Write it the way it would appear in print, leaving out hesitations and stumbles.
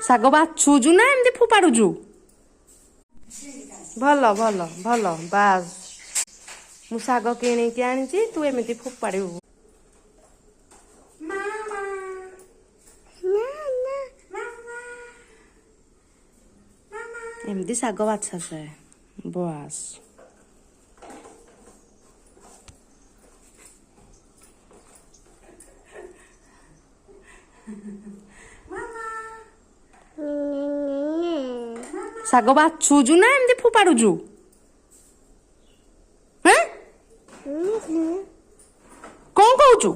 ଶାଗ ବାଛୁଛୁ ନା ଏମିତି ଫୋପାଡୁଛୁ? ଭଲ ଭଲ ଭଲ ବାସ୍ ମୁଁ ଶାଗ କିଣିକି ଆଣିଛି ତୁ ଏମିତି ଫୋପାଡ଼ିବୁ। ଏମିତି ଶାଗ ବାଛାଯାଏ ବାସ୍। ଶାଗ ବାଛୁଛୁ ନା ଏମିତି ଫୋପାଡୁଛୁ? କଣ କହୁଛୁ?